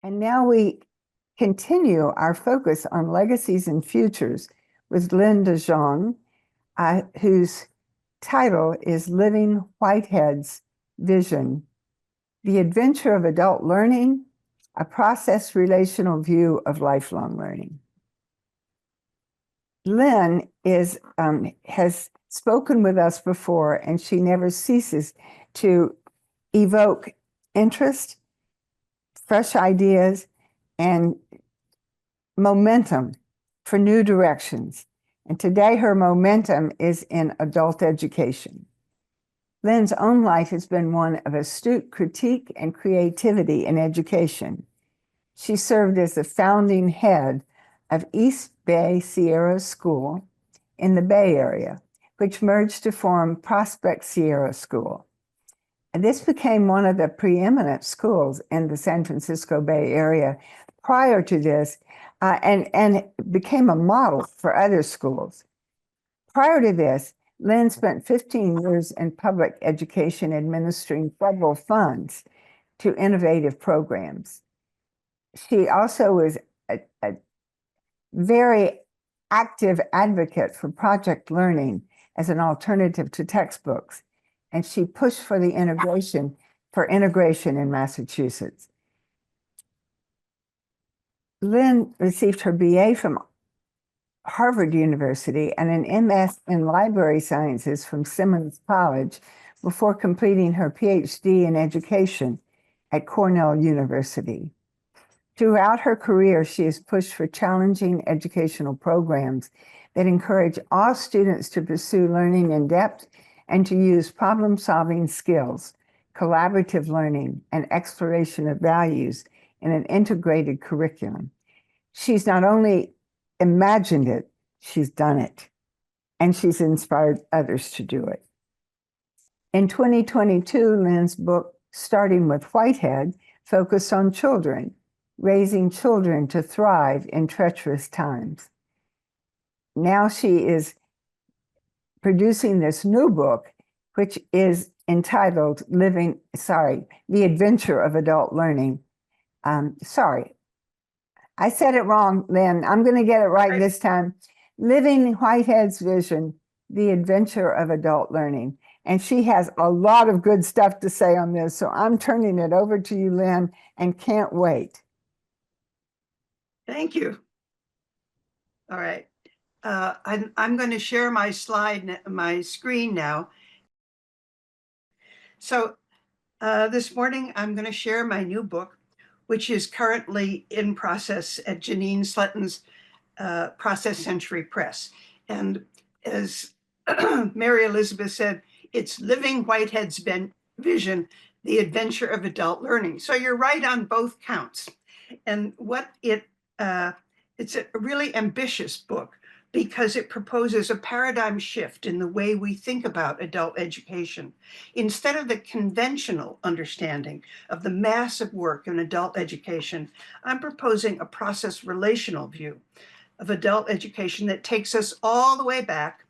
And now we continue our focus on legacies and futures with Lynne De Jonghe, whose title is Living Whitehead's Vision, The Adventure of Adult Learning, a process-relational view of lifelong learning. Lynn has spoken with us before, and she never ceases to evoke interest, fresh ideas, and momentum for new directions. And today her momentum is in adult education. Lynn's own life has been one of astute critique and creativity in education. She served as the founding head of East Bay Sierra School in the Bay Area, which merged to form Prospect Sierra School. And this became one of the preeminent schools in the San Francisco Bay Area prior to this, and became a model for other schools. Prior to this, Lynn spent 15 years in public education administering federal funds to innovative programs. She also was a very active advocate for project learning as an alternative to textbooks, and she pushed for the integration in Massachusetts. Lynn received her BA from Harvard University and an MS in library sciences from Simmons College before completing her PhD in education at Cornell University. Throughout her career, she has pushed for challenging educational programs that encourage all students to pursue learning in depth and to use problem-solving skills, collaborative learning, and exploration of values in an integrated curriculum. She's not only imagined it, she's done it, and she's inspired others to do it. In 2022, Lynn's book, Starting with Whitehead, focused on children, raising children to thrive in treacherous times. Now she is producing this new book, which is entitled The Adventure of Adult Learning. Sorry, I said it wrong, Lynn. I'm going to get it right this time. Living Whitehead's Vision, The Adventure of Adult Learning. And she has a lot of good stuff to say on this, so I'm turning it over to you, Lynn, and can't wait. Thank you. All right. I'm going to share my screen now. So this morning, I'm going to share my new book, which is currently in process at Janine Sletton's Process Century Press. And as Mary Elizabeth said, it's Living Whitehead's Vision, The Adventure of Adult Learning. So you're right on both counts. And what it's a really ambitious book because it proposes a paradigm shift in the way we think about adult education. Instead of the conventional understanding of the massive work in adult education, I'm proposing a process-relational view of adult education that takes us all the way back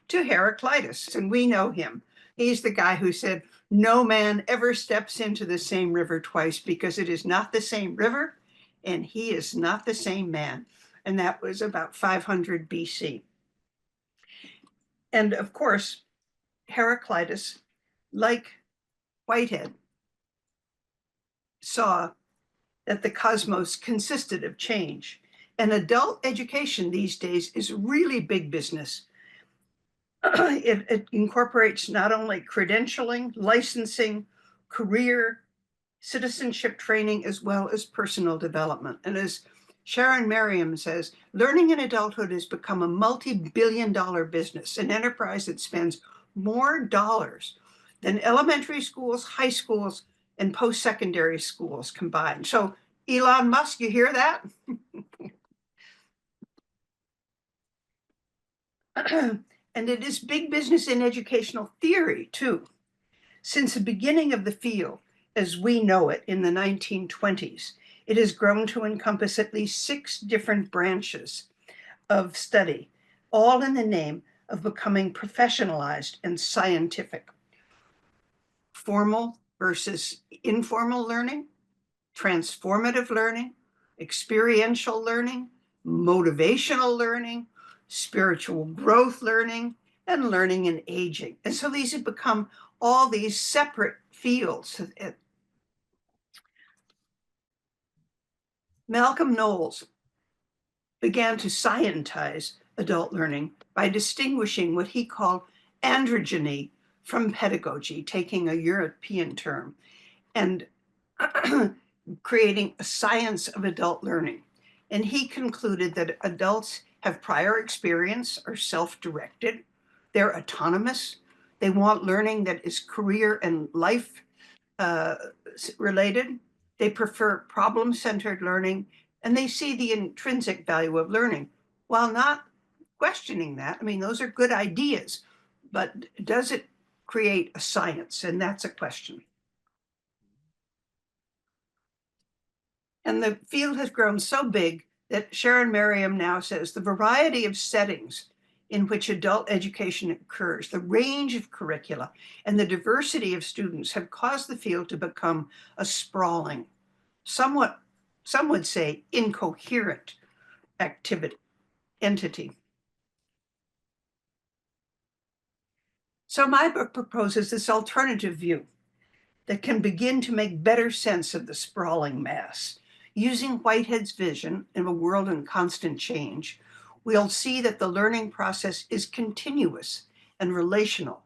to Heraclitus, and we know him. He's the guy who said, no man ever steps into the same river twice because it is not the same river and he is not the same man. And that was about 500 BC. And of course, Heraclitus, like Whitehead, saw that the cosmos consisted of change. And adult education these days is really big business. It incorporates not only credentialing, licensing, career, citizenship training, as well as personal development. And as Sharon Merriam says, learning in adulthood has become a multi-billion-dollar business, an enterprise that spends more dollars than elementary schools, high schools, and post-secondary schools combined. So Elon Musk, you hear that? And it is big business in educational theory, too. Since the beginning of the field, as we know it in the 1920s, it has grown to encompass at least 6 different branches of study, all in the name of becoming professionalized and scientific. Formal versus informal learning, transformative learning, experiential learning, motivational learning, spiritual growth learning, and learning and aging. And so these have become all these separate fields. Malcolm Knowles began to scientize adult learning by distinguishing what he called androgyny from pedagogy, taking a European term, and creating a science of adult learning. And he concluded that adults have prior experience, are self-directed, they're autonomous, they want learning that is career and life related, they prefer problem-centered learning, and they see the intrinsic value of learning. While not questioning that, I mean, those are good ideas, but does it create a science? And that's a question. And the field has grown so big that Sharon Merriam now says the variety of settings in which adult education occurs, the range of curricula, and the diversity of students have caused the field to become a sprawling, somewhat, some would say, incoherent entity. So my book proposes this alternative view that can begin to make better sense of the sprawling mass. Using Whitehead's vision in a world in constant change, we'll see that the learning process is continuous and relational,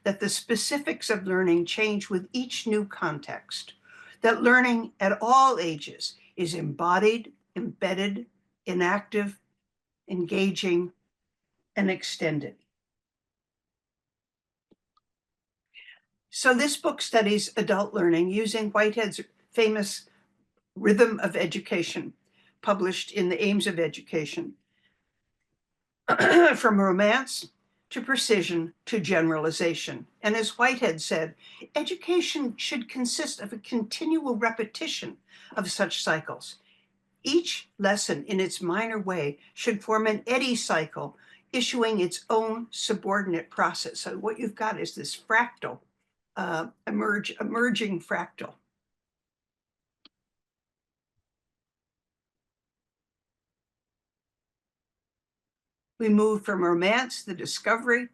that the specifics of learning change with each new context, that learning at all ages is embodied, embedded, inactive, engaging, and extended. So this book studies adult learning using Whitehead's famous Rhythm of Education, published in the Aims of Education, from romance to precision to generalization. And as Whitehead said, education should consist of a continual repetition of such cycles. Each lesson in its minor way should form an eddy cycle, issuing its own subordinate process. So what you've got is this fractal, emerging fractal. We move from romance, the discovery,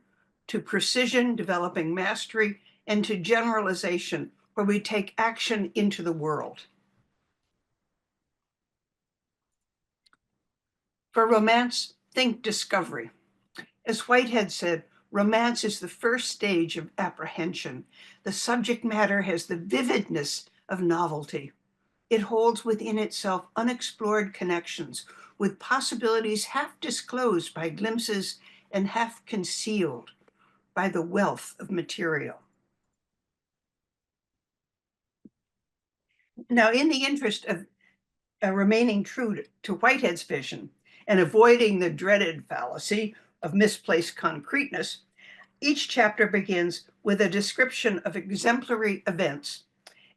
to precision, developing mastery, and to generalization, where we take action into the world. For romance, think discovery. As Whitehead said, romance is the first stage of apprehension. The subject matter has the vividness of novelty. It holds within itself unexplored connections with possibilities half disclosed by glimpses and half concealed by the wealth of material. Now, in the interest of remaining true to Whitehead's vision and avoiding the dreaded fallacy of misplaced concreteness, each chapter begins with a description of exemplary events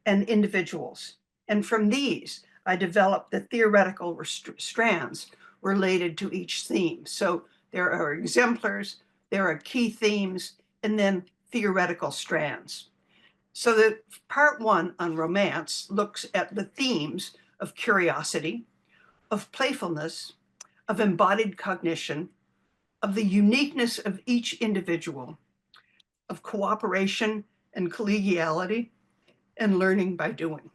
and individuals. And from these, I developed the theoretical strands related to each theme. So there are exemplars, there are key themes, and then theoretical strands. So the part one on romance looks at the themes of curiosity, of playfulness, of embodied cognition, of the uniqueness of each individual, of cooperation and collegiality, and learning by doing.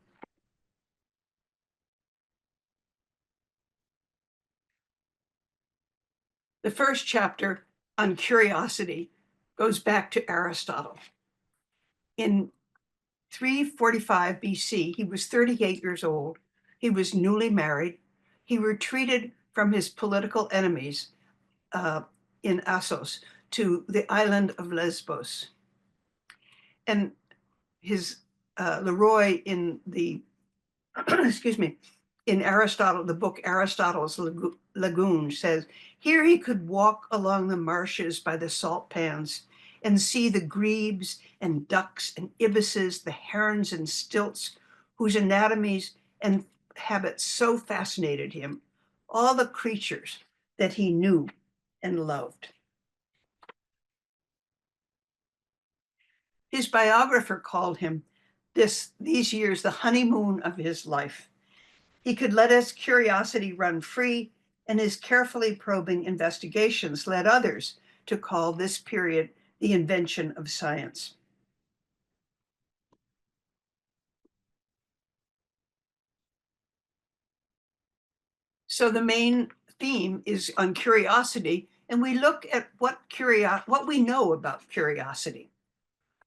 The first chapter on curiosity goes back to Aristotle. In 345 BC, he was 38 years old. He was newly married. He retreated from his political enemies in Assos to the island of Lesbos. And his Leroy in the, excuse me, in Aristotle, the book Aristotle's Lagoon says, here he could walk along the marshes by the salt pans and see the grebes and ducks and ibises, the herons and stilts, whose anatomies and habits so fascinated him, all the creatures that he knew and loved. His biographer called him these years the honeymoon of his life. He could let his curiosity run free, and his carefully probing investigations led others to call this period the invention of science. So the main theme is on curiosity, and we look at what we know about curiosity.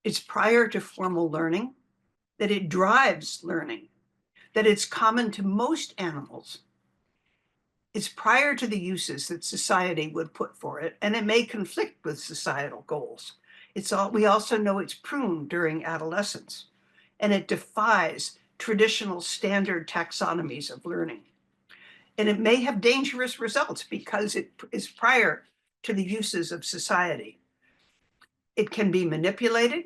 It's prior to formal learning, that it drives learning, that it's common to most animals. It's prior to the uses that society would put for it, and it may conflict with societal goals. We also know it's pruned during adolescence, and it defies traditional standard taxonomies of learning. And it may have dangerous results because it is prior to the uses of society. It can be manipulated,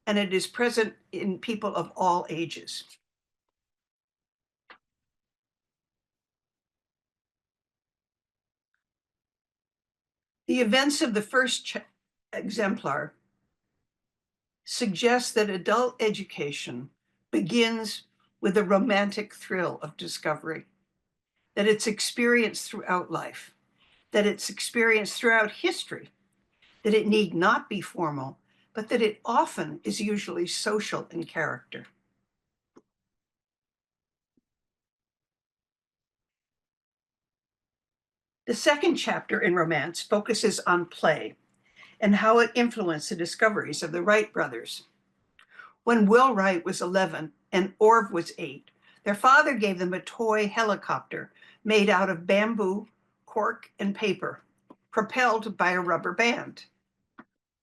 and it is present in people of all ages. The events of the first exemplar suggest that adult education begins with a romantic thrill of discovery, that it's experienced throughout life, that it's experienced throughout history, that it need not be formal, but that it often is usually social in character. The second chapter in Romance focuses on play and how it influenced the discoveries of the Wright brothers. When Will Wright was 11 and Orv was 8, their father gave them a toy helicopter made out of bamboo, cork, and paper, propelled by a rubber band.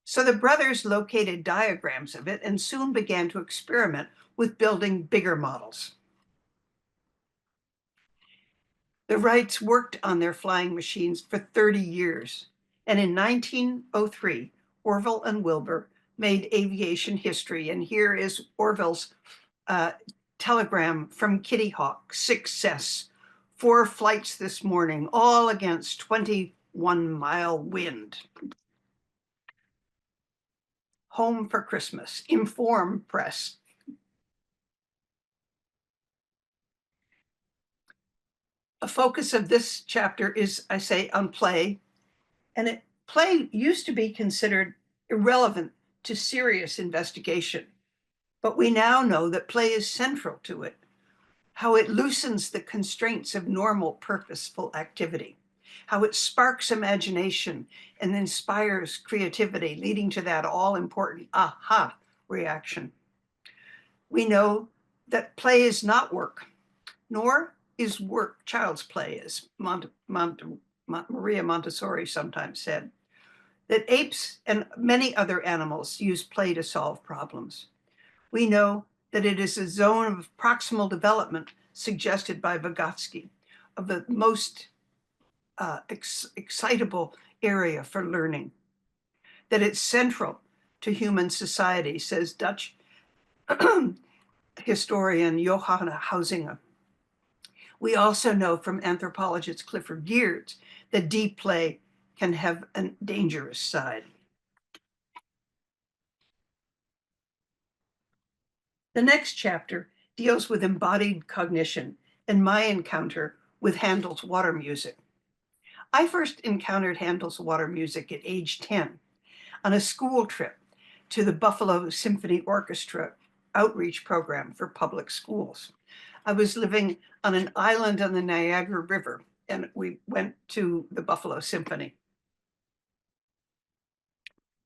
So the brothers located diagrams of it and soon began to experiment with building bigger models. The Wrights worked on their flying machines for 30 years, and in 1903, Orville and Wilbur made aviation history, and here is Orville's telegram from Kitty Hawk, success. 4 flights this morning, all against 21-mile wind. Home for Christmas, Inform Press. A focus of this chapter is, I say, on play, and play used to be considered irrelevant to serious investigation, but we now know that play is central to it, how it loosens the constraints of normal purposeful activity, how it sparks imagination and inspires creativity, leading to that all-important aha reaction. We know that play is not work, nor is work child's play, as Maria Montessori sometimes said, that apes and many other animals use play to solve problems. We know that it is a zone of proximal development suggested by Vygotsky, of the most excitable area for learning, that it's central to human society, says Dutch historian Johanna Huizinga. We also know from anthropologist Clifford Geertz that deep play can have a dangerous side. The next chapter deals with embodied cognition and my encounter with Handel's water music. I first encountered Handel's water music at age 10 on a school trip to the Buffalo Symphony Orchestra outreach program for public schools. I was living on an island on the Niagara River, and we went to the Buffalo Symphony.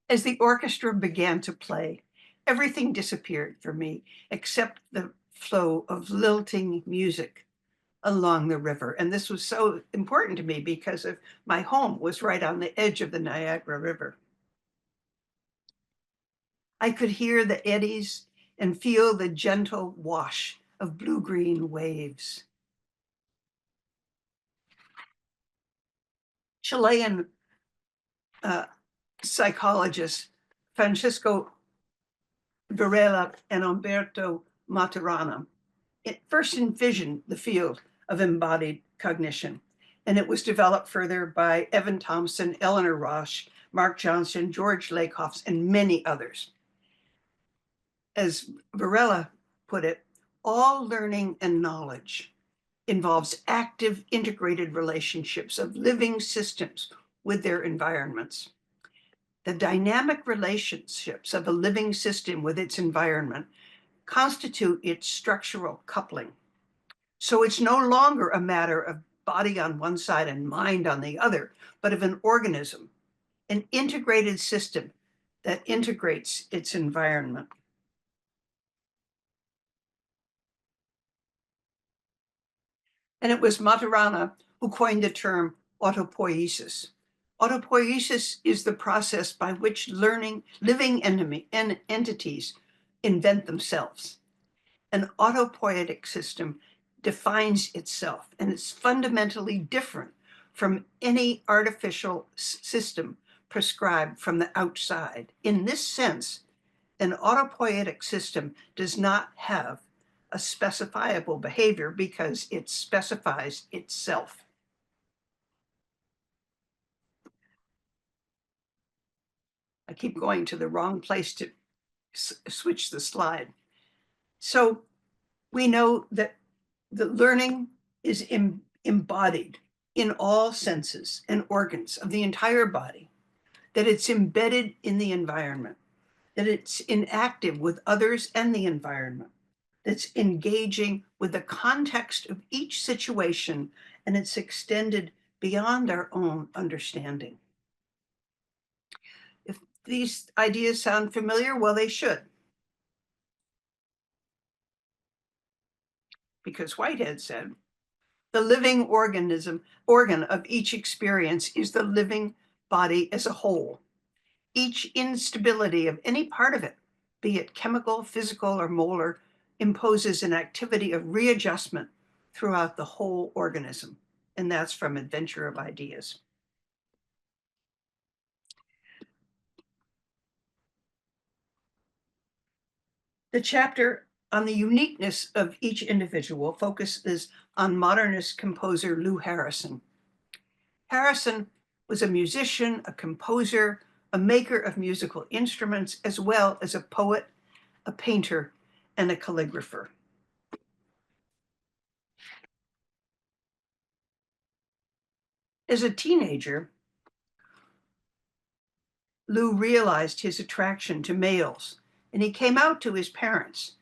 As the orchestra began to play, everything disappeared for me except the flow of lilting music along the river. And this was so important to me because my home was right on the edge of the Niagara River. I could hear the eddies and feel the gentle wash of blue-green waves. Chilean psychologists Francisco Varela and Umberto Maturana first envisioned the field of embodied cognition, and it was developed further by Evan Thompson, Eleanor Roche, Mark Johnson, George Lakoffs, and many others. As Varela put it, all learning and knowledge involves active integrated relationships of living systems with their environments. The dynamic relationships of a living system with its environment constitute its structural coupling. So it's no longer a matter of body on one side and mind on the other, but of an organism, an integrated system that integrates its environment. And it was Maturana who coined the term autopoiesis. Autopoiesis is the process by which living entities invent themselves. An autopoietic system defines itself, and it's fundamentally different from any artificial system prescribed from the outside. In this sense, an autopoietic system does not have a specifiable behavior because it specifies itself. I keep going to the wrong place to switch the slide. So we know that the learning is embodied in all senses and organs of the entire body, that it's embedded in the environment, that it's inactive with others and the environment, that's engaging with the context of each situation, and it's extended beyond our own understanding. If these ideas sound familiar, well, they should. Because Whitehead said, the living organ of each experience is the living body as a whole. Each instability of any part of it, be it chemical, physical, or molar, imposes an activity of readjustment throughout the whole organism. And that's from Adventure of Ideas. The chapter on the uniqueness of each individual focuses on modernist composer Lou Harrison. Harrison was a musician, a composer, a maker of musical instruments, as well as a poet, a painter, and a calligrapher. As a teenager, Lou realized his attraction to males, and he came out to his parents.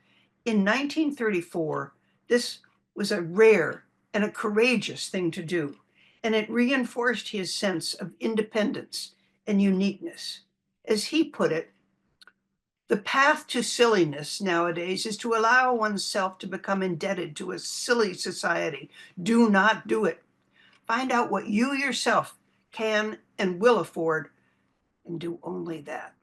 In 1934, this was a rare and a courageous thing to do, and it reinforced his sense of independence and uniqueness. As he put it, the path to silliness nowadays is to allow oneself to become indebted to a silly society. Do not do it. Find out what you yourself can and will afford, and do only that.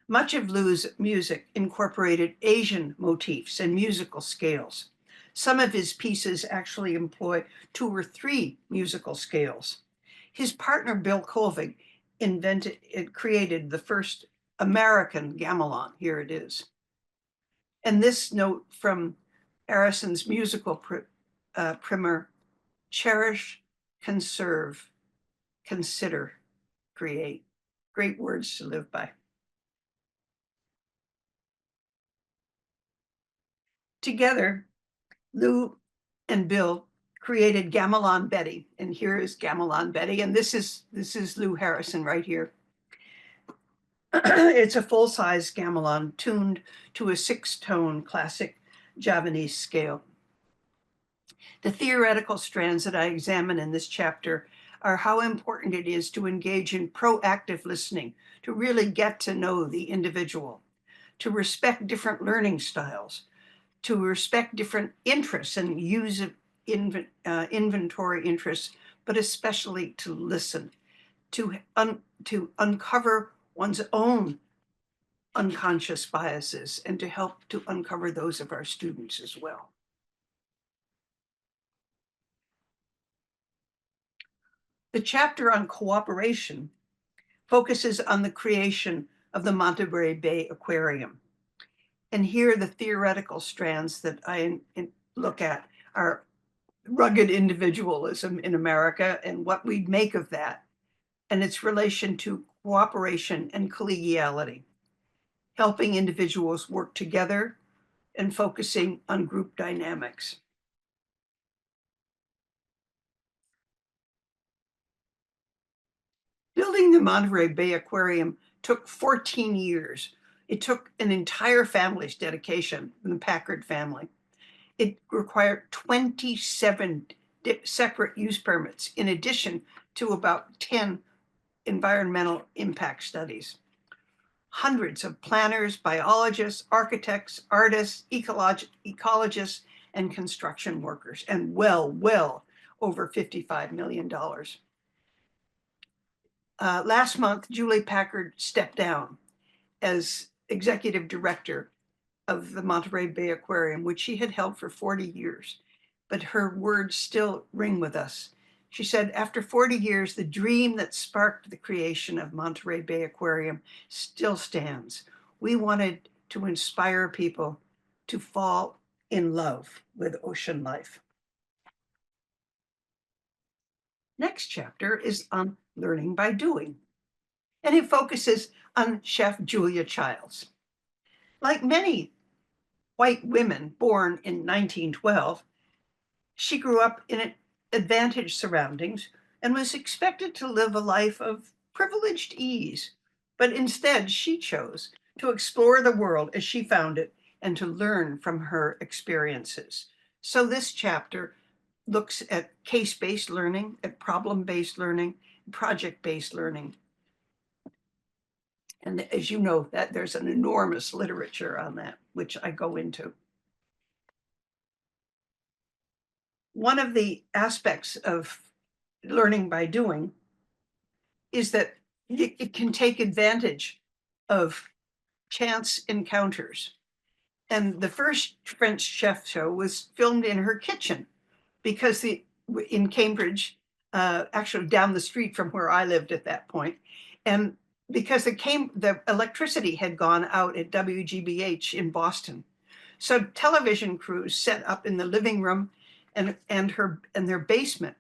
Much of Lou's music incorporated Asian motifs and musical scales. Some of his pieces actually employ 2 or 3 musical scales. His partner, Bill Colvig, created the first American gamelan. Here it is. And this note from Harrison's musical primer, cherish, conserve, consider, create. Great words to live by. Together, Lou and Bill created Gamelan Betty, and here is Gamelan Betty, and this is Lou Harrison right here. It's a full-size gamelan tuned to a 6-tone classic Javanese scale. The theoretical strands that I examine in this chapter are how important it is to engage in proactive listening, to really get to know the individual, to respect different learning styles, to respect different interests and use inventory interests, but especially to listen, to uncover one's own unconscious biases and to help to uncover those of our students as well. The chapter on cooperation focuses on the creation of the Monterey Bay Aquarium. And here the theoretical strands that I look at are rugged individualism in America and what we make of that, and its relation to cooperation and collegiality. helping individuals work together, and focusing on group dynamics. Building the Monterey Bay Aquarium took 14 years. It took an entire family's dedication, the Packard family. It required 27 separate use permits, in addition to about 10 environmental impact studies. Hundreds of planners, biologists, architects, artists, ecologists, and construction workers, and well over $55 million. Last month, Julie Packard stepped down as executive director of the Monterey Bay Aquarium, which she had held for 40 years, but her words still ring with us. She said, after 40 years, the dream that sparked the creation of Monterey Bay Aquarium still stands. We wanted to inspire people to fall in love with ocean life. Next chapter is on learning by doing, and it focuses on Chef Julia Childs. Like many white women born in 1912, she grew up in advantaged surroundings and was expected to live a life of privileged ease. But instead, she chose to explore the world as she found it and to learn from her experiences. So this chapter looks at case-based learning, at problem-based learning, project-based learning. And as you know, that there's an enormous literature on that, which I go into. One of the aspects of learning by doing is that it can take advantage of chance encounters. And the first French chef show was filmed in her kitchen because in Cambridge, actually down the street from where I lived at that point. And because the electricity had gone out at WGBH in Boston. So television crews set up in the living room and their basement,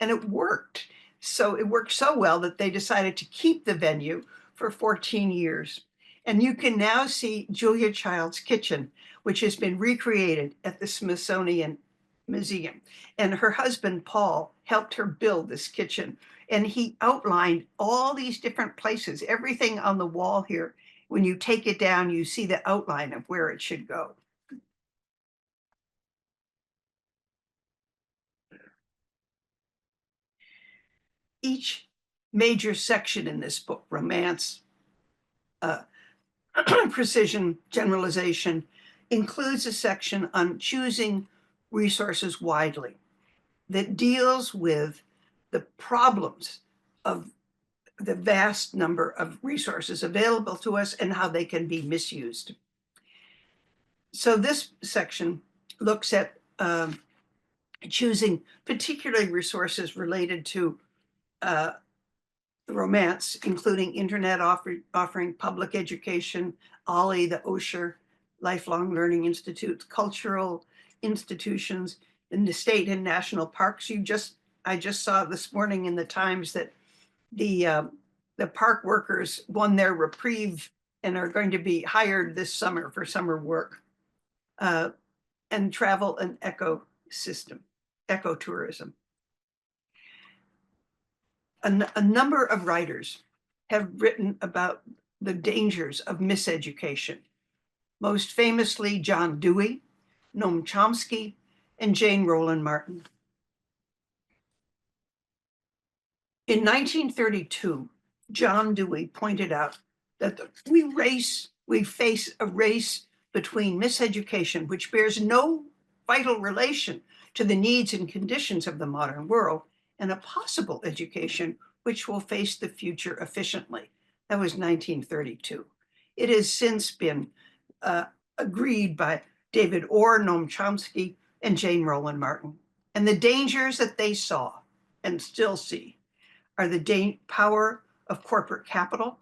and it worked. So it worked so well that they decided to keep the venue for 14 years. And you can now see Julia Child's kitchen, which has been recreated at the Smithsonian Museum. And her husband, Paul, helped her build this kitchen. And he outlined all these different places, everything on the wall here. When you take it down, you see the outline of where it should go. Each major section in this book, romance, precision, generalization, includes a section on choosing resources widely that deals with the problems of the vast number of resources available to us and how they can be misused. So this section looks at choosing particularly resources related to romance, including internet offering public education, OLLI, the Osher Lifelong Learning Institute, cultural institutions in the state and national parks. I just saw this morning in the Times that the park workers won their reprieve and are going to be hired this summer for summer work, and travel and ecotourism. A number of writers have written about the dangers of miseducation, most famously John Dewey, Noam Chomsky, and Jane Roland Martin. In 1932, John Dewey pointed out that we face a race between miseducation, which bears no vital relation to the needs and conditions of the modern world, and a possible education which will face the future efficiently. That was 1932. It has since been agreed by David Orr, Noam Chomsky, and Jane Roland Martin. And the dangers that they saw and still see are the power of corporate capital,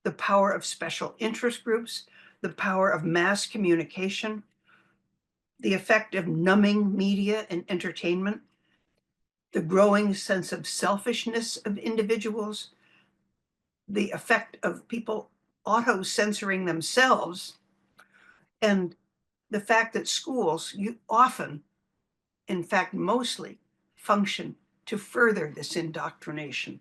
the power of special interest groups, the power of mass communication, the effect of numbing media and entertainment, the growing sense of selfishness of individuals, the effect of people auto-censoring themselves, and the fact that schools often, in fact, mostly function to further this indoctrination.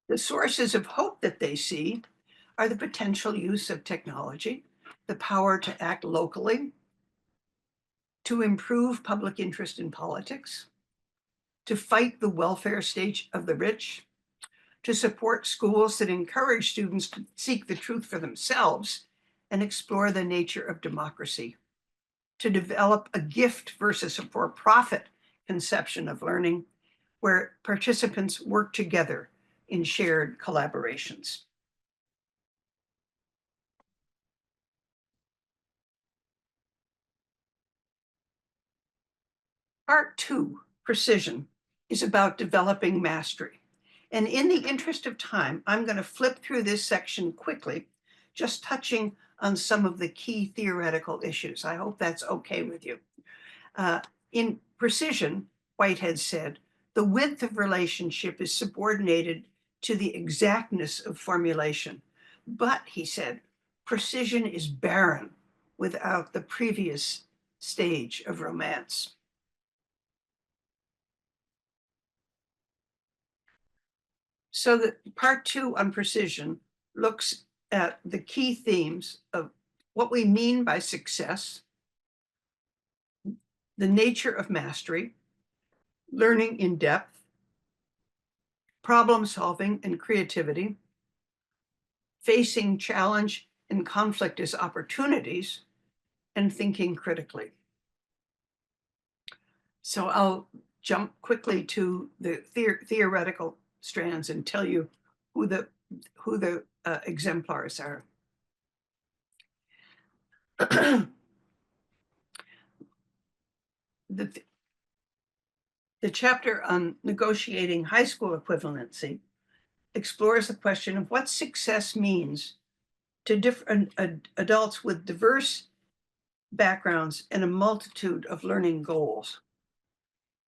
The sources of hope that they see are the potential use of technology, the power to act locally, to improve public interest in politics, to fight the welfare state of the rich, to support schools that encourage students to seek the truth for themselves and explore the nature of democracy, to develop a gift versus a for-profit conception of learning, where participants work together in shared collaborations. Part 2, precision, is about developing mastery. And in the interest of time, I'm going to flip through this section quickly, just touching on some of the key theoretical issues. I hope that's okay with you. In precision, Whitehead said, the width of relationship is subordinated to the exactness of formulation. But, he said, precision is barren without the previous stage of romance. So that part 2 on precision looks at the key themes of what we mean by success, the nature of mastery, learning in depth, problem solving and creativity, facing challenge and conflict as opportunities, and thinking critically. So I'll jump quickly to the theoretical strands and tell you who the exemplars are. The chapter on negotiating high school equivalency explores the question of what success means to different adults with diverse backgrounds and a multitude of learning goals.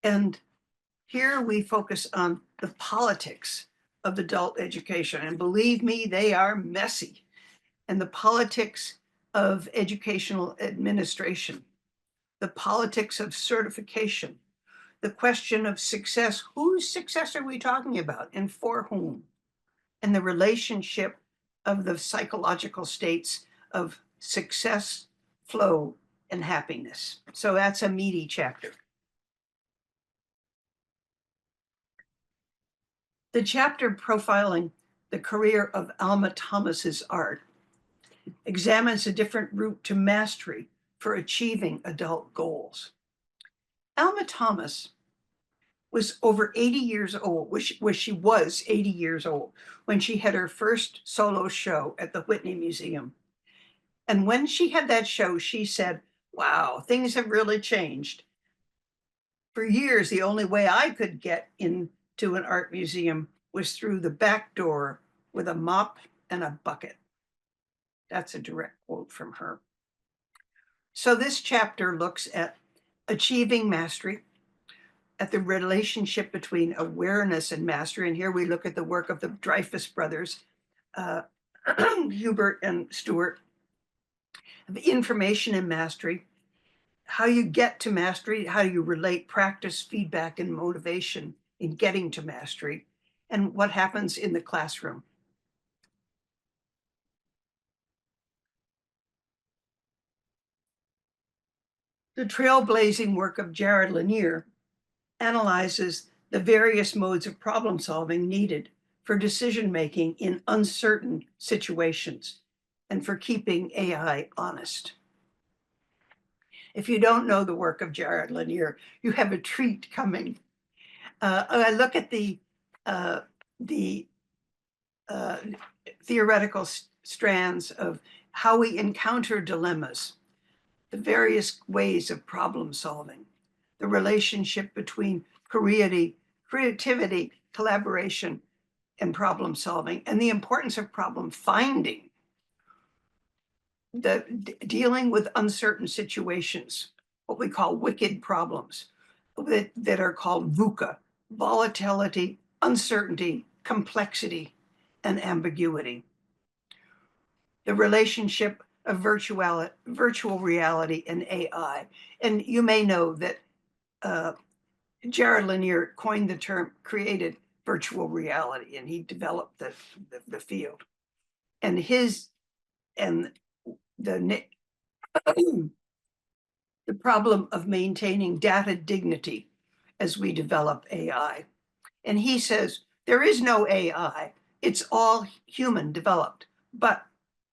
And here we focus on the politics of adult education. And believe me, they are messy. And the politics of educational administration, the politics of certification, the question of success. Whose success are we talking about and for whom? And the relationship of the psychological states of success, flow, and happiness. So that's a meaty chapter. The chapter profiling the career of Alma Thomas's art examines a different route to mastery for achieving adult goals. Alma Thomas was over 80 years old, she was 80 years old when she had her first solo show at the Whitney Museum. And when she had that show, she said, wow, things have really changed. For years, the only way I could get into an art museum was through the back door with a mop and a bucket. That's a direct quote from her. So this chapter looks at achieving mastery, at the relationship between awareness and mastery. And here we look at the work of the Dreyfus brothers, Hubert and Stuart, the information and mastery, how you get to mastery, how you relate practice, feedback, and motivation in getting to mastery, and what happens in the classroom. The trailblazing work of Jared Lanier analyzes the various modes of problem solving needed for decision-making in uncertain situations and for keeping AI honest. If you don't know the work of Jared Lanier, you have a treat coming. I look at the theoretical strands of how we encounter dilemmas, the various ways of problem solving, the relationship between creativity, collaboration, and problem solving, and the importance of problem finding, dealing with uncertain situations, what we call wicked problems that are called VUCA: volatility, uncertainty, complexity, and ambiguity. The relationship of virtual reality and AI. And you may know that Jared Lanier coined the term, created virtual reality, and he developed the field. And the problem of maintaining data dignity as we develop AI. And he says, there is no AI, it's all human developed. But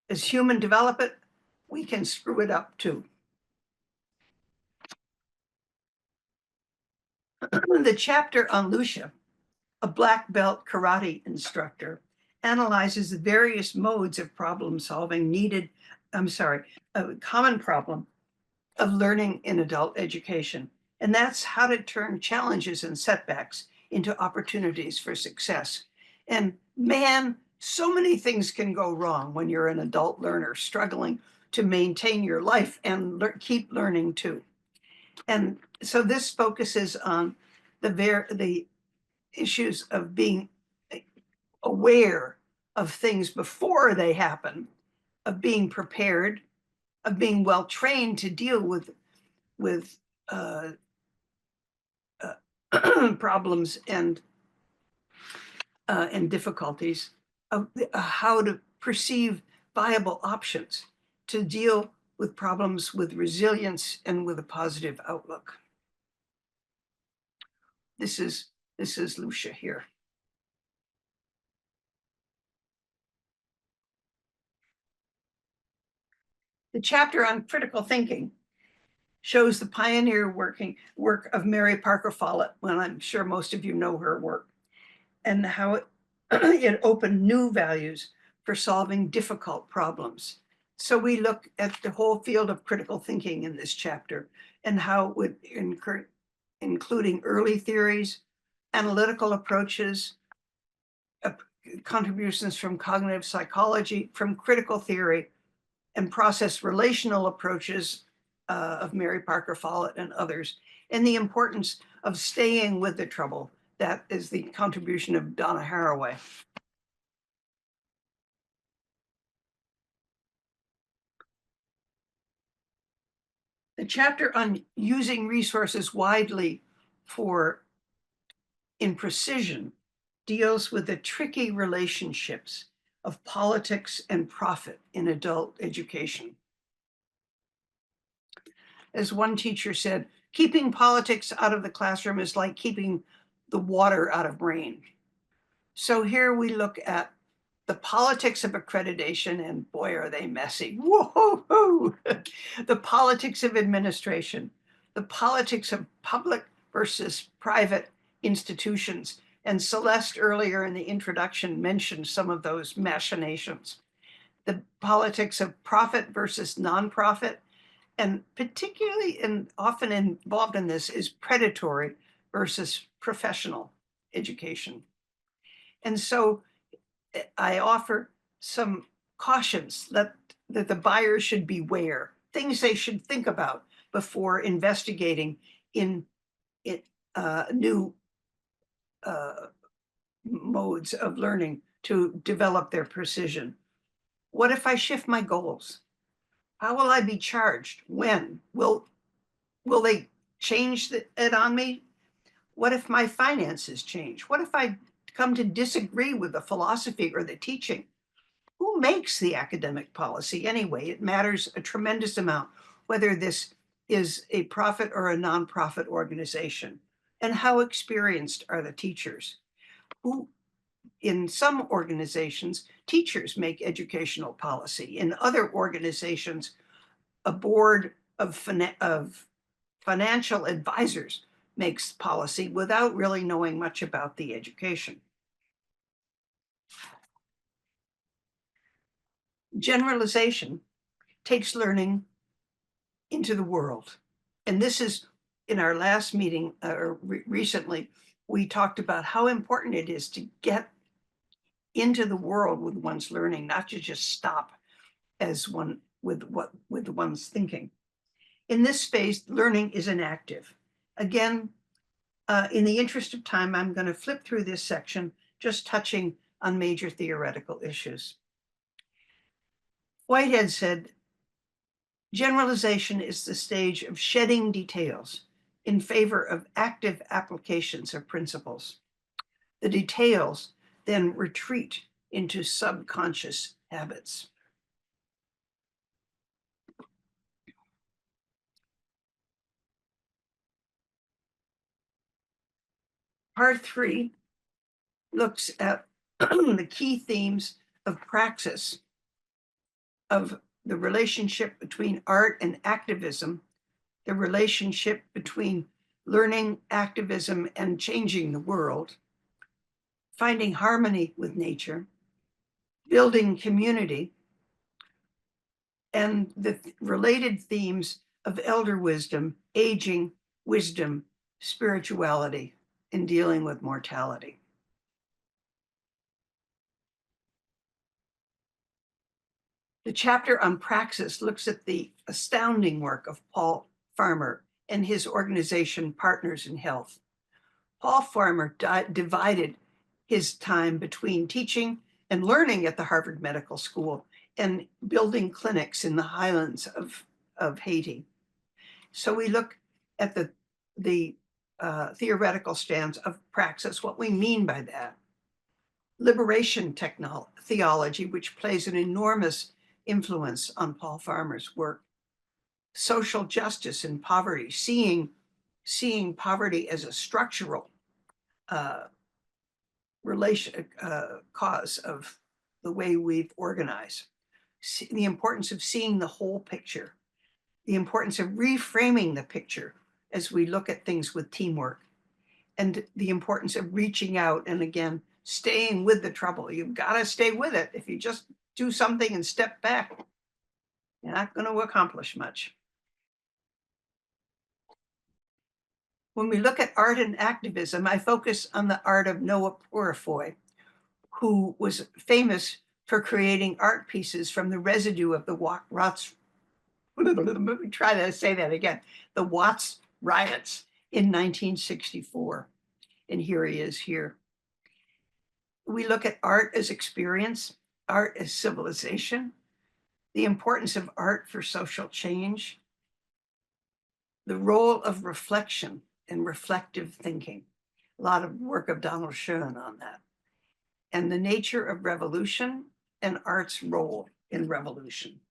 as human develop it, we can screw it up too. The chapter on Lucia, a black belt karate instructor, analyzes the various modes of problem solving a common problem of learning in adult education. And that's how to turn challenges and setbacks into opportunities for success. And man, so many things can go wrong when you're an adult learner struggling to maintain your life and keep learning too. And so this focuses on the issues of being aware of things before they happen, of being prepared, of being well trained to deal with problems and difficulties, of how to perceive viable options to deal with problems with resilience and with a positive outlook. This is Lucia here. The chapter on critical thinking shows the pioneer work of Mary Parker Follett, when I'm sure most of you know her work, and how it opened new values for solving difficult problems. So we look at the whole field of critical thinking in this chapter and how it would including early theories, analytical approaches, contributions from cognitive psychology, from critical theory, and process-relational approaches of Mary Parker Follett and others, and the importance of staying with the trouble. That is the contribution of Donna Haraway. The chapter on using resources widely in precision deals with the tricky relationships of politics and profit in adult education. As one teacher said, keeping politics out of the classroom is like keeping the water out of rain. So here we look at the politics of accreditation, and boy, are they messy. Whoa! The politics of administration, the politics of public versus private institutions. And Celeste earlier in the introduction mentioned some of those machinations. The politics of profit versus nonprofit, and particularly and often involved in this is predatory versus professional education. And so I offer some cautions that the buyer should beware, things they should think about before investigating in new modes of learning to develop their precision. What if I shift my goals? How will I be charged? When? Will they change it on me? What if my finances change? What if I come to disagree with the philosophy or the teaching? Who makes the academic policy anyway? It matters a tremendous amount whether this is a profit or a nonprofit organization. And how experienced are the teachers? Who, in some organizations, teachers make educational policy. In other organizations, a board of financial advisors makes policy without really knowing much about the education. Generalization takes learning into the world. And this is, in our last meeting, recently, we talked about how important it is to get into the world with one's learning, not to just stop as one with one's thinking. In this phase, learning is inactive. Again, in the interest of time, I'm going to flip through this section, just touching on major theoretical issues. Whitehead said, generalization is the stage of shedding details in favor of active applications of principles. The details then retreat into subconscious habits. Part 3 looks at the key themes of praxis, of the relationship between art and activism, the relationship between learning, activism, and changing the world, finding harmony with nature, building community, and the related themes of elder wisdom, aging, wisdom, spirituality, and dealing with mortality. The chapter on praxis looks at the astounding work of Paul Farmer and his organization, Partners in Health. Paul Farmer divided his time between teaching and learning at the Harvard Medical School and building clinics in the highlands of Haiti. So we look at the theoretical stance of praxis, what we mean by that. Liberation theology, which plays an enormous influence on Paul Farmer's work. Social justice and poverty, seeing poverty as a structural cause of the way we've organized. The importance of seeing the whole picture, the importance of reframing the picture as we look at things with teamwork, and the importance of reaching out and, again, staying with the trouble. You've got to stay with it. If you just do something and step back, you're not going to accomplish much. When we look at art and activism, I focus on the art of Noah Purifoy, who was famous for creating art pieces from the residue of the Watts. Try to say that again. The Watts riots in 1964. And here he is here. We look at art as experience, art as civilization, the importance of art for social change, the role of reflection and reflective thinking. A lot of work of Donald Schoen on that. And the nature of revolution and art's role in revolution.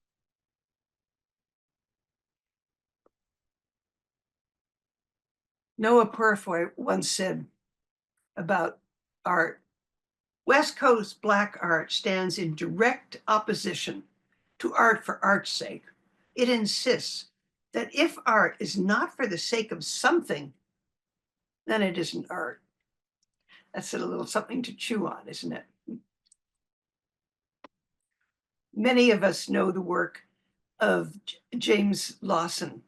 Noah Purifoy once said about art, West Coast Black art stands in direct opposition to art for art's sake. It insists that if art is not for the sake of something, then it isn't art. That's a little something to chew on, isn't it? Many of us know the work of James Lawson,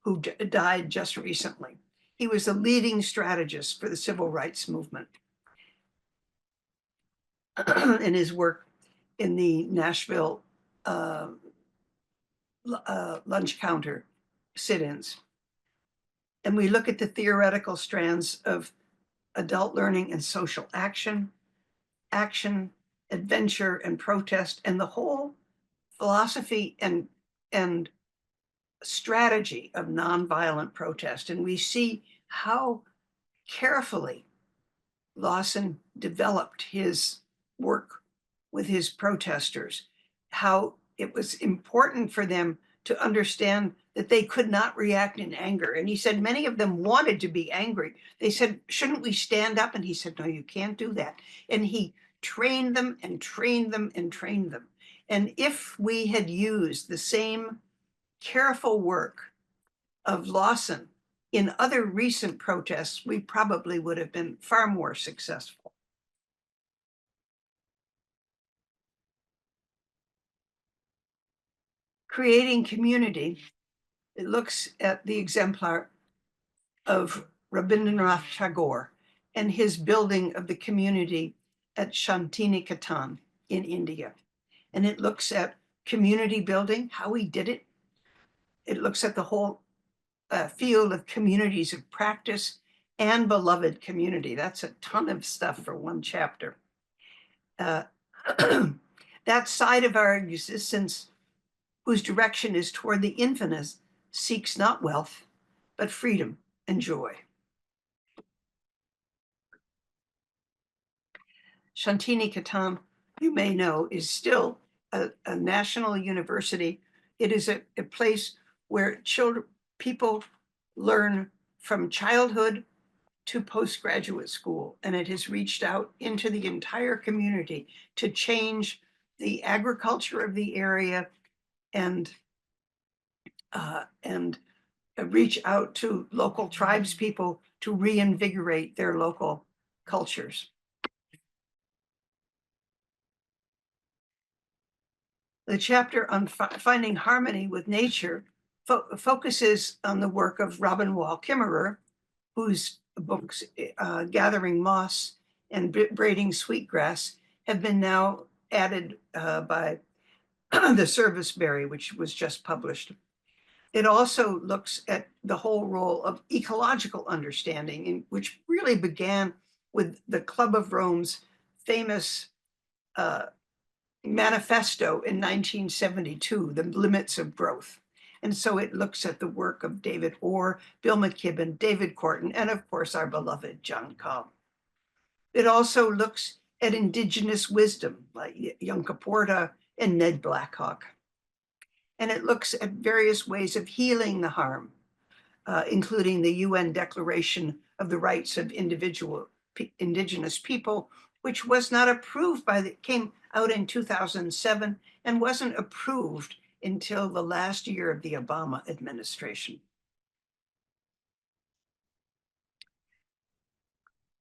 who died just recently. He was a leading strategist for the civil rights movement. In his work in the Nashville lunch counter sit-ins. And we look at the theoretical strands of adult learning and social action, adventure, and protest, and the whole philosophy and strategy of nonviolent protest. And we see how carefully Lawson developed his work with his protesters, how it was important for them to understand that they could not react in anger. And he said many of them wanted to be angry. They said, shouldn't we stand up? And he said, no, you can't do that. And he trained them and trained them and trained them. And if we had used the same careful work of Lawson in other recent protests, we probably would have been far more successful. Creating community, it looks at the exemplar of Rabindranath Tagore and his building of the community at Shantiniketan in India. And it looks at community building, how he did it. It looks at the whole field of communities of practice and beloved community. That's a ton of stuff for one chapter. That side of our existence whose direction is toward the infinite seeks not wealth, but freedom and joy. Shantiniketan, you may know, is still a national university. It is a place where people learn from childhood to postgraduate school, and it has reached out into the entire community to change the agriculture of the area and reach out to local tribes people to reinvigorate their local cultures. The chapter on finding harmony with nature focuses on the work of Robin Wall Kimmerer, whose books, Gathering Moss and Braiding Sweetgrass, have been now added by The Serviceberry, which was just published. It also looks at the whole role of ecological understanding, which really began with the Club of Rome's famous manifesto in 1972, The Limits of Growth. And so it looks at the work of David Orr, Bill McKibben, David Corton, and of course, our beloved John Cobb. It also looks at indigenous wisdom like Yonka Porta and Ned Blackhawk. And it looks at various ways of healing the harm, including the UN Declaration of the Rights of Indigenous People, which was not approved came out in 2007 and wasn't approved until the last year of the Obama administration.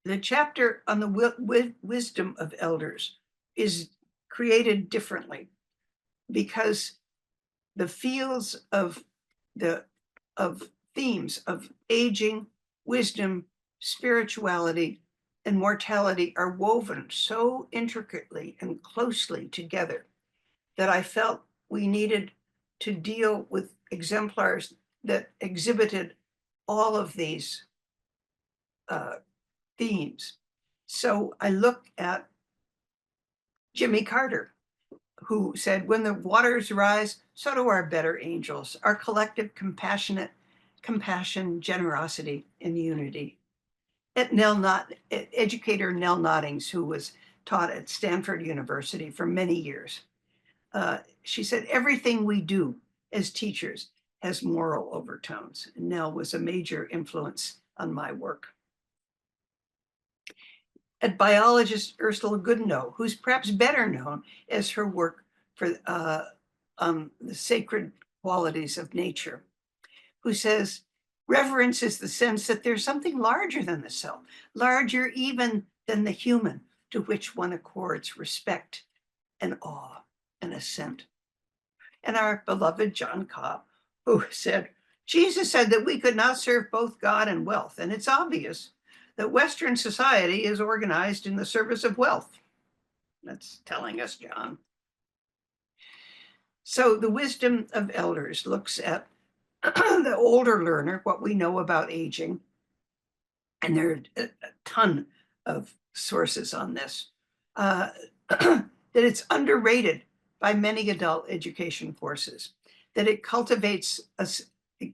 The chapter on the wisdom of elders is created differently because the fields of themes of aging, wisdom, spirituality, and mortality are woven so intricately and closely together that I felt we needed to deal with exemplars that exhibited all of these themes. So I looked at Jimmy Carter, who said, when the waters rise, so do our better angels, our collective compassion, generosity, and unity. Educator Nell Noddings, who was taught at Stanford University for many years, she said, everything we do as teachers has moral overtones. And Nell was a major influence on my work. At biologist Ursula Goodenough, who's perhaps better known as her work for the sacred qualities of nature, who says, reverence is the sense that there's something larger than the self, larger even than the human, to which one accords respect and awe and assent. And our beloved John Cobb, who said, Jesus said that we could not serve both God and wealth, and it's obvious that Western society is organized in the service of wealth. That's telling us, John. So the wisdom of elders looks at the older learner, what we know about aging, and there are a ton of sources on this, that it's underrated by many adult education courses, that it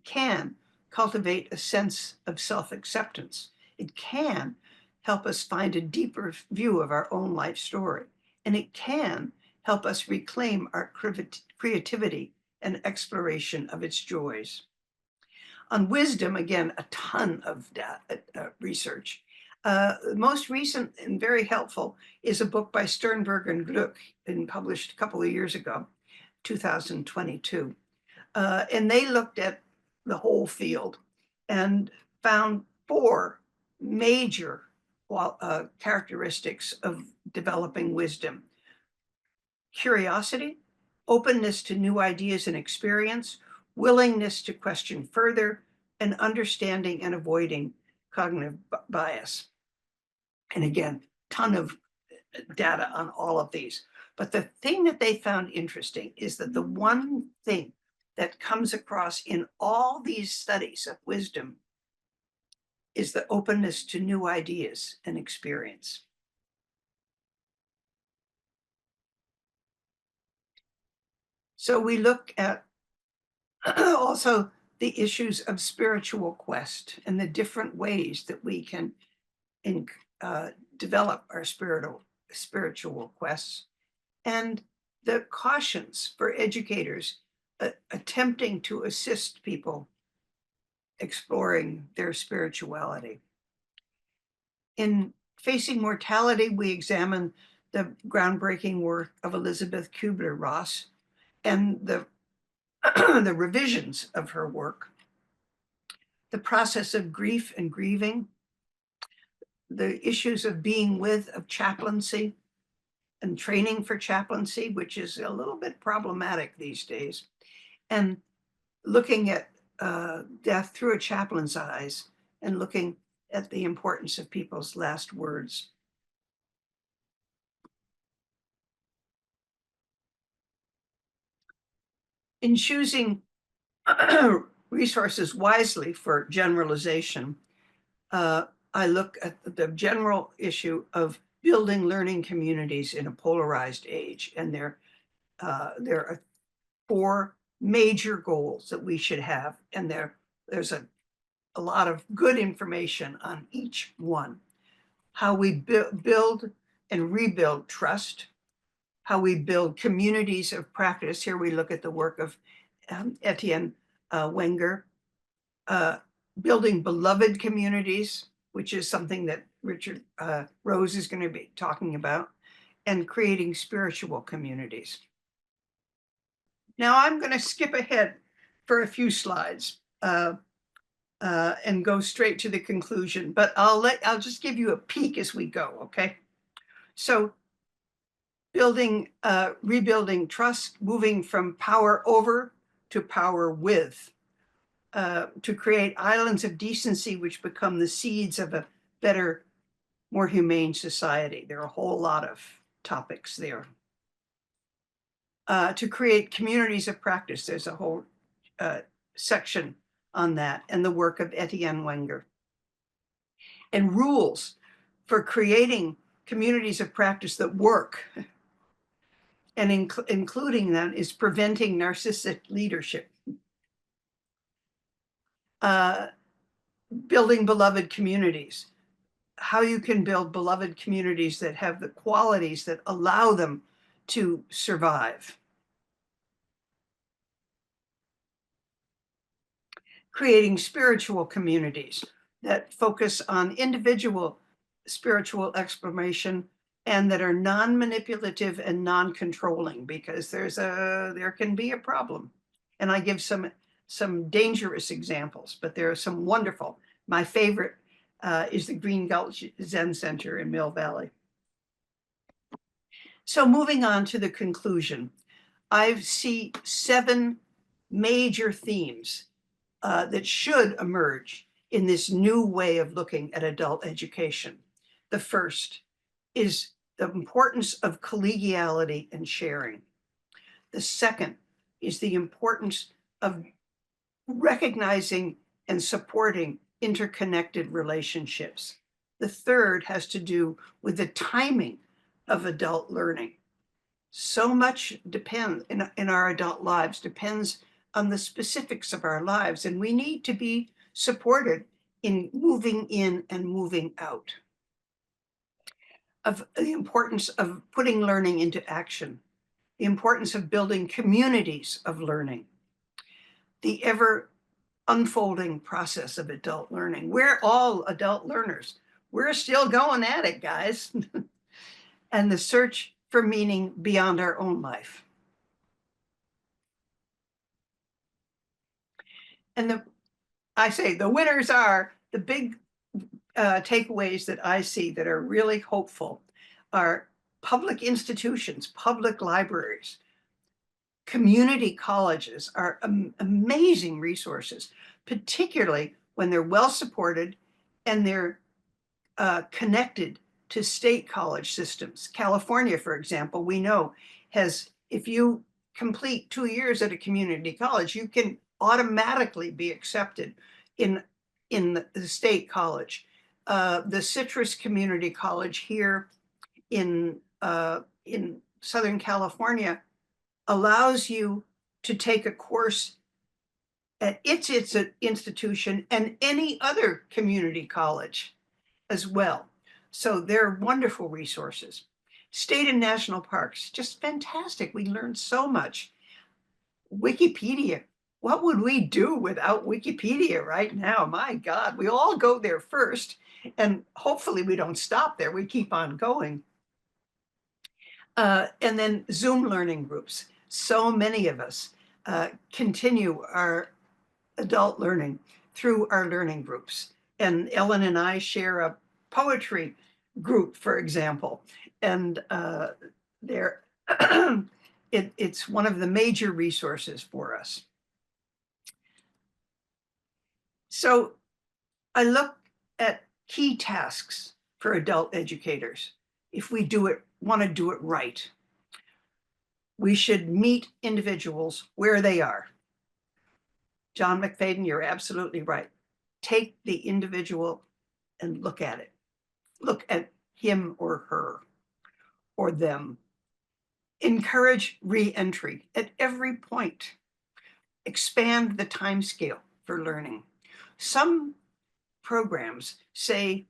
can cultivate a sense of self-acceptance. It can help us find a deeper view of our own life story, and it can help us reclaim our creativity and exploration of its joys. On wisdom, again, a ton of research. Most recent and very helpful is a book by Sternberg and Gluck, and published a couple of years ago, 2022. And they looked at the whole field and found 4 major characteristics of developing wisdom: curiosity, openness to new ideas and experience, willingness to question further, and understanding and avoiding cognitive bias. And again, ton of data on all of these. But the thing that they found interesting is that the one thing that comes across in all these studies of wisdom is the openness to new ideas and experience. So we look at also the issues of spiritual quest and the different ways that we can develop our spiritual quests, and the cautions for educators attempting to assist people exploring their spirituality. In Facing Mortality, we examine the groundbreaking work of Elizabeth Kubler-Ross and the revisions of her work, the process of grief and grieving, the issues of being with, of chaplaincy and training for chaplaincy, which is a little bit problematic these days, and looking at death through a chaplain's eyes and looking at the importance of people's last words. In choosing resources wisely for generalization, I look at the general issue of building learning communities in a polarized age. And there are 4 major goals that we should have. And there's a lot of good information on each one. How we build and rebuild trust, how we build communities of practice. Here we look at the work of Etienne Wenger, building beloved communities, which is something that Richard Rose is going to be talking about, and creating spiritual communities. Now I'm going to skip ahead for a few slides and go straight to the conclusion, but I'll just give you a peek as we go, okay? So rebuilding trust, moving from power over to power with, to create islands of decency which become the seeds of a better, more humane society. There are a whole lot of topics there. To create communities of practice. There's a whole section on that, and the work of Etienne Wenger. And rules for creating communities of practice that work. And including that is preventing narcissistic leadership. Building beloved communities. How you can build beloved communities that have the qualities that allow them to survive. Creating spiritual communities that focus on individual spiritual exploration and that are non-manipulative and non-controlling, because there can be a problem. And I give some dangerous examples, but there are some wonderful. My favorite is the Green Gulch Zen Center in Mill Valley. So moving on to the conclusion, I see 7 major themes that should emerge in this new way of looking at adult education. The first is the importance of collegiality and sharing. The second is the importance of recognizing and supporting interconnected relationships. The third has to do with the timing of adult learning. So much depends in our adult lives depends on the specifics of our lives, and we need to be supported in moving in and moving out. Of the importance of putting learning into action, the importance of building communities of learning, the ever unfolding process of adult learning. We're all adult learners. We're still going at it, guys. And the search for meaning beyond our own life. And I say the winners are the big takeaways that I see that are really hopeful are public institutions, public libraries, community colleges are amazing resources, particularly when they're well supported and they're connected to state college systems. California, for example, we know has, if you complete 2 years at a community college, you can automatically be accepted in the state college. The Citrus Community College here in Southern California allows you to take a course at its institution and any other community college as well. So they're wonderful resources. State and national parks, just fantastic. We learned so much. Wikipedia, what would we do without Wikipedia right now? My God, we all go there first, and hopefully we don't stop there. We keep on going. And then Zoom learning groups. So many of us continue our adult learning through our learning groups. And Ellen and I share a poetry group, for example, and it's one of the major resources for us. So I look at key tasks for adult educators. If we want to do it right, we should meet individuals where they are. John McFadden, you're absolutely right. Take the individual and look at it. Look at him or her or them. Encourage re-entry at every point. Expand the time scale for learning. Some programs say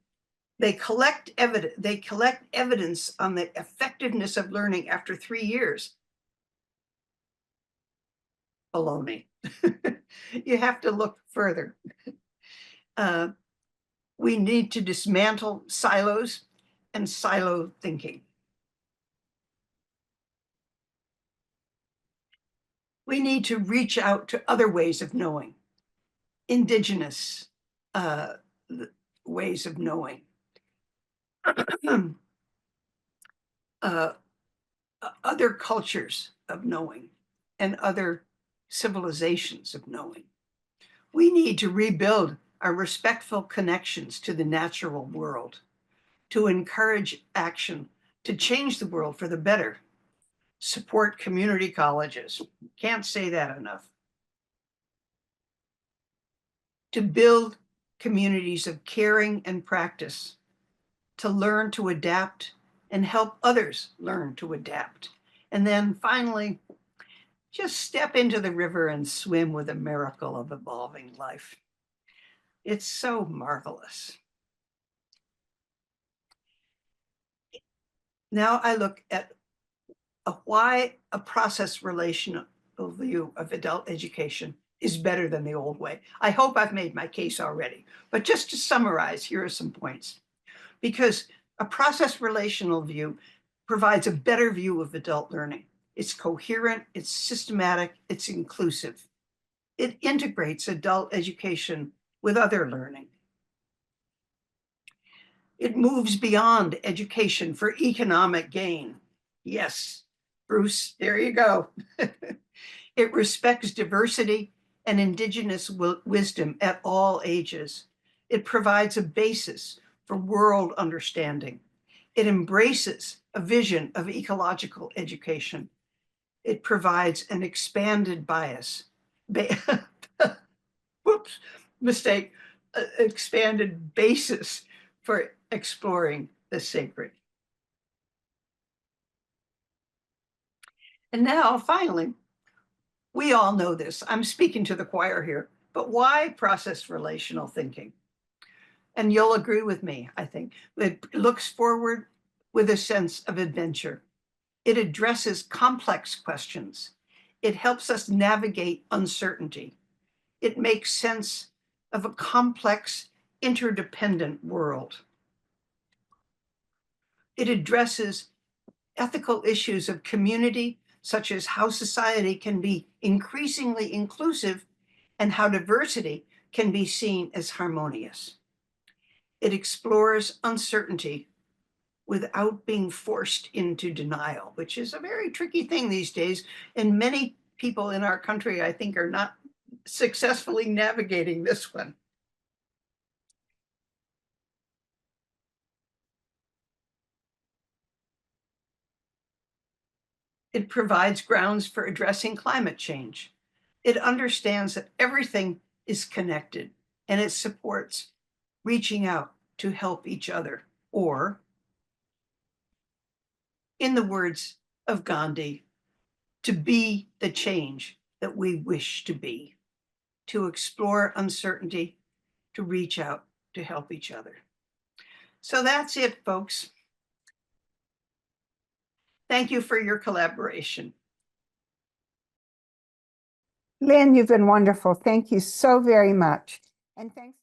they collect evidence on the effectiveness of learning after 3 years. Baloney. You have to look further. We need to dismantle silos and silo thinking. We need to reach out to other ways of knowing, indigenous ways of knowing, other cultures of knowing, and other civilizations of knowing. We need to rebuild our respectful connections to the natural world, to encourage action, to change the world for the better. Support community colleges. Can't say that enough. To build communities of caring and practice, to learn to adapt and help others learn to adapt. And then finally, just step into the river and swim with the miracle of evolving life. It's so marvelous. Now I look at why a process-relational view of adult education is better than the old way. I hope I've made my case already, but just to summarize, here are some points. Because a process-relational view provides a better view of adult learning. It's coherent, it's systematic, it's inclusive. It integrates adult education with other learning. It moves beyond education for economic gain. Yes, Bruce, there you go. It respects diversity and indigenous wisdom at all ages. It provides a basis for world understanding. It embraces a vision of ecological education. It provides an expanded bias. Whoops, mistake. Expanded basis for exploring the sacred. And now, finally, we all know this. I'm speaking to the choir here, but why process-relational thinking? And you'll agree with me, I think. It looks forward with a sense of adventure. It addresses complex questions. It helps us navigate uncertainty. It makes sense of a complex, interdependent world. It addresses ethical issues of community, such as how society can be increasingly inclusive and how diversity can be seen as harmonious. It explores uncertainty without being forced into denial, which is a very tricky thing these days. And many people in our country, I think, are not successfully navigating this one. It provides grounds for addressing climate change. It understands that everything is connected, and it supports reaching out to help each other, or, in the words of Gandhi, to be the change that we wish to be, to explore uncertainty, to reach out to help each other. So that's it, folks. Thank you for your collaboration. Lynn, you've been wonderful. Thank you so very much. And thanks.